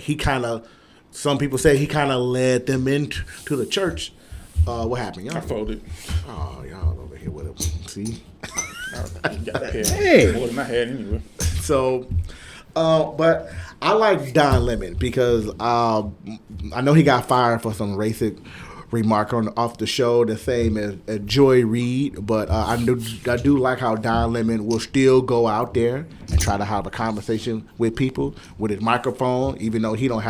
he kind of, some people say he kind of led them into the church. What happened? Y'all? I folded. Oh, y'all over here with him. See? Hey, more than I had anyway. So, but I like Don Lemon because I know he got fired for some racist remark off the show, the same as Joy Reid, but I do like how Don Lemon will still go out there and try to have a conversation with people with his microphone, even though he don't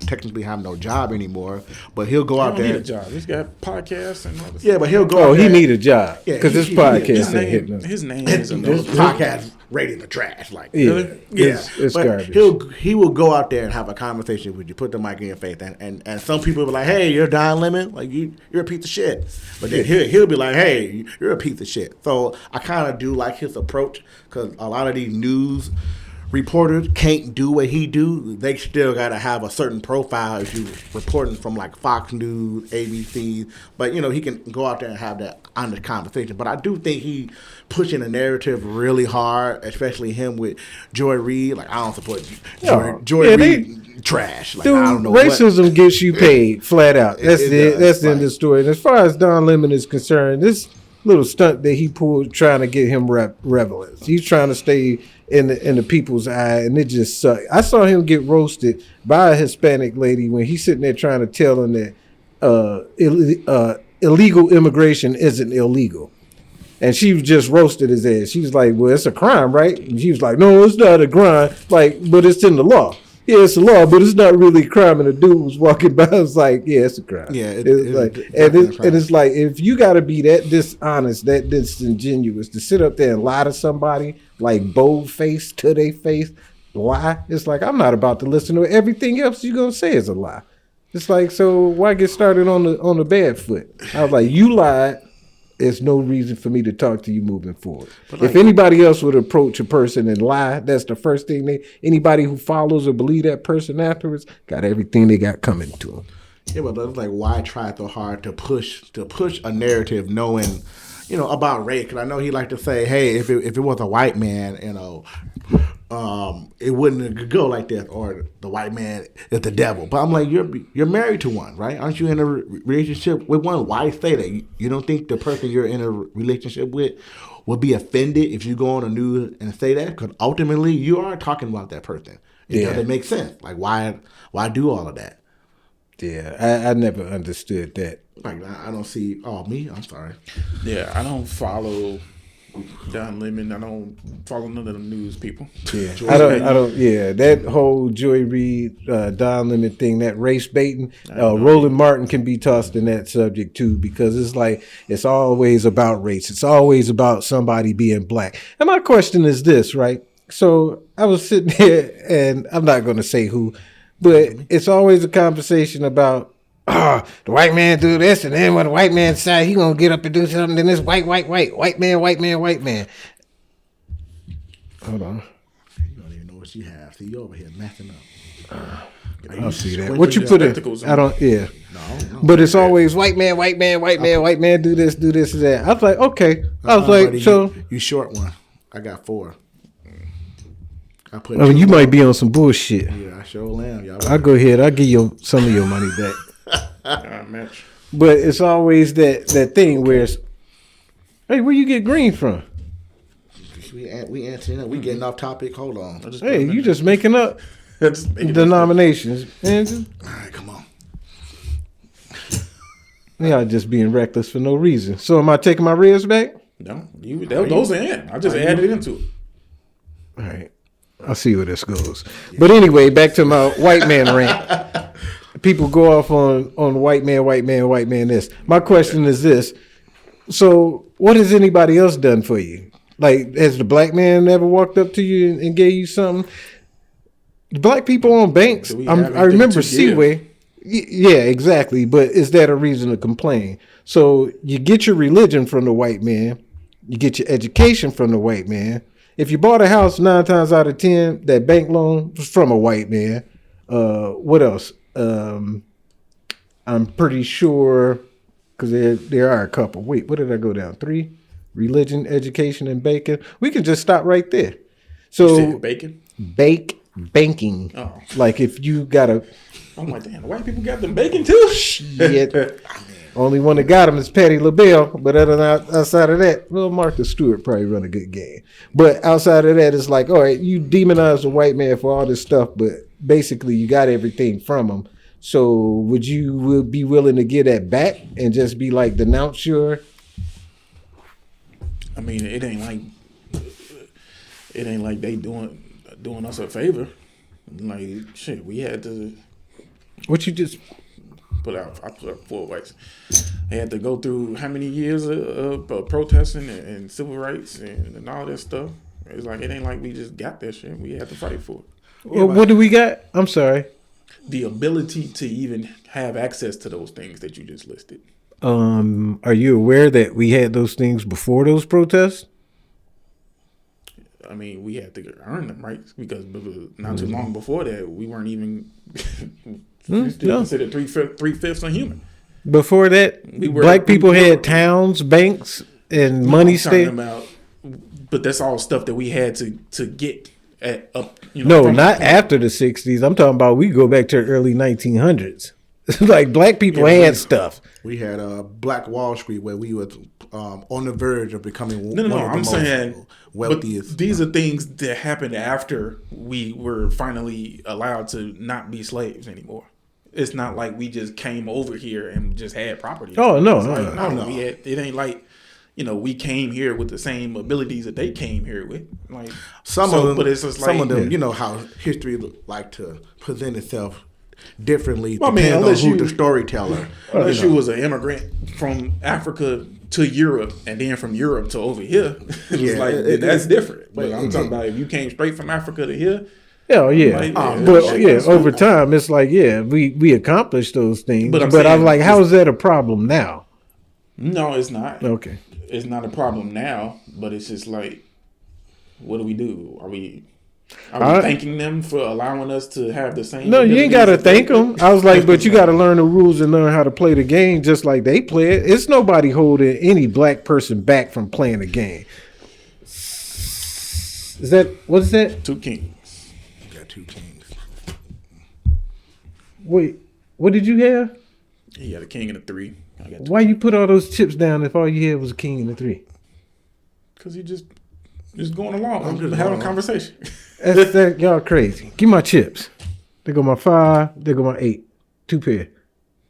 technically have no job anymore. But he'll go out there. He don't need a job. He's got podcasts and all this. Yeah, but he'll go. He need a job because his podcast ain't hitting him. His name is his podcast rating the trash. Like yeah, it's but garbage. He will go out there and have a conversation with you, put the mic in your face, and some people will be like, "Hey, you're Don Lemon, like you're a piece of shit," but then he'll be like, "Hey, you're a piece of shit." So I kind of do like his approach because a lot of these news reporters can't do what he do. They still got to have a certain profile if you reporting from like Fox News, ABC. But he can go out there and have that honest conversation. But I do think he pushing the narrative really hard, especially him with Joy Reid. Like I don't support Joy Reid. Trash. Like, dude, I don't know racism gets you paid flat out. That's it. That's the end of the story. And as far as Don Lemon is concerned, this little stunt that he pulled trying to get him relevance. He's trying to stay in the people's eye, and it just sucked. I saw him get roasted by a Hispanic lady when he's sitting there trying to tell him that illegal immigration isn't illegal. And she just roasted his ass. She was like, well, it's a crime, right? And she was like, no, it's not a crime. Like, but it's in the law. Yeah, it's a law, but it's not really a crime. And the dude was walking by, I was like, yeah, it's a crime. Yeah, it's like, if you got to be that dishonest, that disingenuous to sit up there and lie to somebody, like bold-faced to their face, lie, it's like, I'm not about to listen to it. Everything else you're going to say is a lie. It's like, so why get started on the bad foot? I was like, you lied. There's no reason for me to talk to you moving forward. But if anybody else would approach a person and lie, that's the first thing anybody who follows or believe that person afterwards got everything they got coming to them. Yeah, but it's like, why try so hard to push a narrative knowing, about race? Because I know he like to say, hey, if it was a white man, it wouldn't go like this, or the white man is the devil. But I'm like, you're married to one, right? Aren't you in a relationship with one? Why say that? You don't think the person you're in a relationship with will be offended if you go on the news and say that? Because ultimately, you are talking about that person. It doesn't make sense. Like, why do all of that? Yeah, I never understood that. Like, I don't see. Oh, me? I'm sorry. Yeah, I don't follow Don Lemon. I don't follow none of the news people. Yeah, I don't. Yeah, that whole Joy Reid, Don Lemon thing, that race baiting. Roland Martin can be tossed in that subject too, because it's like it's always about race. It's always about somebody being black. And my question is this, right? So I was sitting here, and I'm not going to say who, but it's always a conversation about, the white man do this, and then when the white man say he gonna get up and do something, then this white man. Hold on. You don't even know what you have. See, you over here messing up. I don't see that. What you put in? I don't. Yeah. No. But it's always white man. Do this, and that. I was like, okay. I was like, buddy, so you short one. I got 4. I put. I mean, you might be on some bullshit. Yeah, I sure am. Y'all. I'll go ahead. I'll give you some of your money back. But it's always that thing where it's, hey, where you get green from? We answering that. We getting off topic. Hold on. Hey, you just making up denominations. Man, all right, come on. Y'all just being reckless for no reason. So am I taking my ribs back? No, those are in. I just added into it. All right. I'll see where this goes. But anyway, back to my white man rant. People go off on white man this. My question is this. So what has anybody else done for you? Like, has the black man ever walked up to you and gave you something? Black people on banks, I remember Seaway. Yeah, exactly. But is that a reason to complain? So you get your religion from the white man. You get your education from the white man. If you bought a house 9 times out of 10, that bank loan was from a white man. What else? I'm pretty sure, because there are a couple. Wait, what did I go down? 3? Religion, education, and bacon. We can just stop right there. So you said bacon? banking. Oh. Like if you got a I'm like, damn, the white people got them bacon too. shit. Only one that got him is Patty LaBelle, but other than outside of that, well, Martha Stewart probably run a good game. But outside of that, it's like, all right, you demonize the white man for all this stuff, but basically you got everything from him. So would you be willing to give that back and just be like, denounce your? I mean, it ain't like they doing us a favor. Like shit, we had to. What you just I put up 4 whites. They had to go through how many years of protesting and civil rights and all that stuff. It's like it ain't like we just got that shit. We had to fight for it. Well, what do we got? I'm sorry. The ability to even have access to those things that you just listed. Are you aware that we had those things before those protests? I mean, we had to earn them, right? Because not too long before that, we weren't even still considered three-fifths a human. Before that, black people had towns, banks, and money state. But that's all stuff that we had to get at up. No, not after the 60s. I'm talking about we go back to the early 1900s. Like black people had stuff. We had Black Wall Street where we were on the verge of becoming one of the I'm most saying wealthiest. But these are things that happened after we were finally allowed to not be slaves anymore. It's not like we just came over here and just had property. Oh no. It ain't like we came here with the same abilities that they came here with. Like some of them, but it's just some like, of them, you know how history like to present itself differently. Well, I mean, unless on who the storyteller. Unless you was an immigrant from Africa to Europe and then from Europe to over here, that's different. But I'm talking about if you came straight from Africa to here. Oh yeah, over time it's like we accomplished those things, but I'm like, how is that a problem now? No, it's not. Okay, it's not a problem now, but it's just like, what do we do? Are we thanking them for allowing us to have the same? No, you ain't got to thank them. I was like, but you got to learn the rules and learn how to play the game just like they play it. It's nobody holding any black person back from playing the game. What is that? 2 kings. Got 2 kings. Wait, what did you have? He had a king and a 3. Why you put all those chips down if all you had was a king and a 3? Because you just going along. I'm just having a conversation. Y'all crazy. Give me my chips. There go my 5. There go my 8. 2 pair.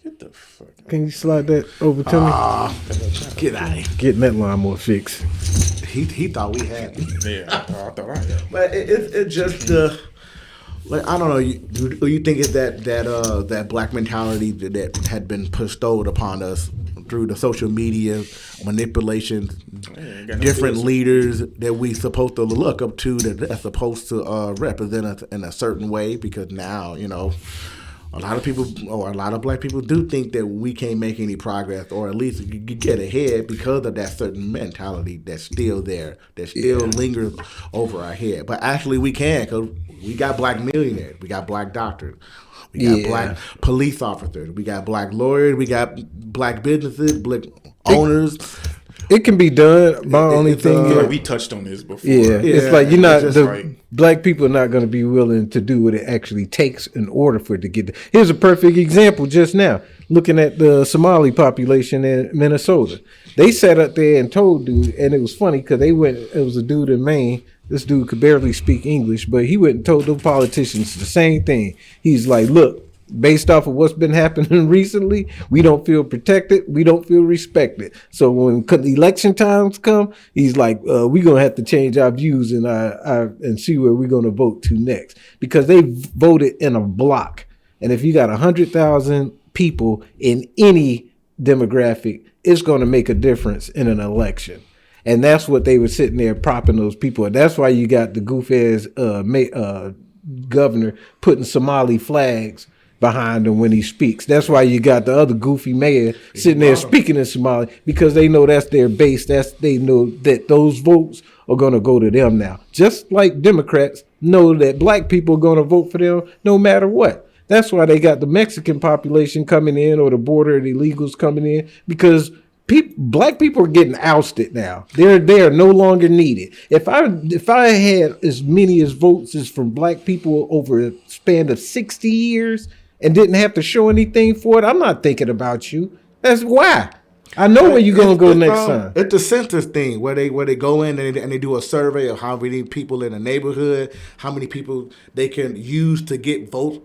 Get the fuck out. Can you slide that over to me? Get out of here. Getting that lawnmower fixed. He thought we had me. Yeah, I thought I had. But it's just like, I don't know. You think it's that black mentality that had been bestowed upon us through the social media manipulation, different leaders that we supposed to look up to that's supposed to represent us in a certain way, because now a lot of people, or a lot of black people, do think that we can't make any progress, or at least you get ahead because of that certain mentality that's still there, that still lingers over our head. But actually we can, because we got black millionaires, we got black doctors, we got black police officers, we got black lawyers, we got black businesses, black owners. It can be done. My only thing is, like we touched on this before. It's like black people are not going to be willing to do what it actually takes in order for it to get there. Here's a perfect example just now. Looking at the Somali population in Minnesota. They sat up there and told dude, and it was funny because it was a dude in Maine. This dude could barely speak English, but he went and told the politicians the same thing. He's like, look, based off of what's been happening recently, we don't feel protected. We don't feel respected. So when election times come, he's like, we're going to have to change our views and see where we're going to vote to next, because they voted in a block. And if you got 100,000 people in any demographic, it's going to make a difference in an election. And that's what they were sitting there propping those people. And that's why you got the goof-ass governor putting Somali flags behind him when he speaks. That's why you got the other goofy mayor sitting there speaking in Somali, because they know that's their base. They know that those votes are going to go to them now. Just like Democrats know that black people are going to vote for them no matter what. That's why they got the Mexican population coming in, or the border illegals coming in, because Black people are getting ousted now. They are no longer needed. If I had as many as votes as from black people over a span of 60 years and didn't have to show anything for it, I'm not thinking about you. That's why. I know where you're gonna go next time. It's the census thing where they go in and they do a survey of how many people in the neighborhood, how many people they can use to get votes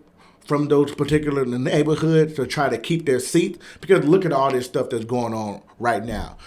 from those particular neighborhoods to try to keep their seats. Because look at all this stuff that's going on right now.